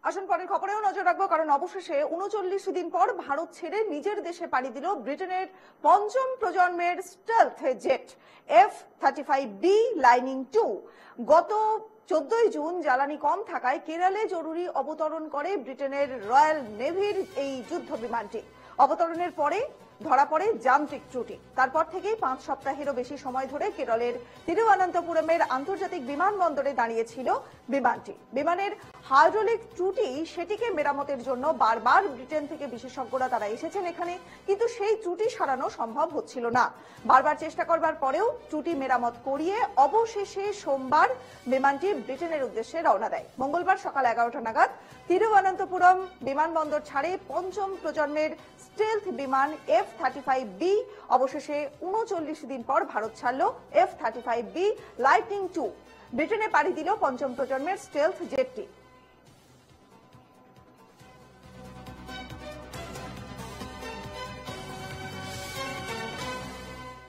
আসুন পরের খবরেও নজর রাখবো, কারণ অবশেষে ৩৯ দিন পর ভারত ছেড়ে নিজের দেশে পাড়ি দিল ব্রিটেনের পঞ্চম প্রজন্মের স্টেলথ জেট F-35B লাইনিং 2। গত 14 জুন জ্বালানি কম থাকায় কেরলে জরুরি অবতরণ করে ব্রিটেনের রয়্যাল নেভির এই যুদ্ধ বিমানটি। অবতরণের পরে ধরা পড়ে যান্ত্রিক ত্রুটি। তারপর থেকেই 5 সপ্তাহেরও বেশি সময় ধরে কেরলের তিরুঅনন্তপুরমের আন্তর্জাতিক বিমানবন্দরে দাঁড়িয়েছিল বিমানটি। বিমানের হাইড্রোলিক ত্রুটি, সেটিকে মেরামতের জন্য বারবার ব্রিটেন থেকে বিশেষজ্ঞরা তারা এসেছেন এখানে, কিন্তু সেই ত্রুটি সারানো সম্ভব হচ্ছিল না। বারবার চেষ্টা করবার পরেও ত্রুটি মেরামত করিয়ে অবশেষে সোমবার বিমানটি ব্রিটেনের উদ্দেশ্যে রওনা দেয়। মঙ্গলবার সকাল 11টা নাগাদ তিরুঅনন্তপুরম বিমানবন্দর ছাড়ে পঞ্চম প্রজন্মের স্টেলথ বিমান F-35B। অবশেষে ৩৯ দিন পর ভারত ছাড়ল F-35B লাইটনিং 2। ব্রিটেনে পাড়ি দিল পঞ্চম প্রজন্মের স্টেলথ জেটটি।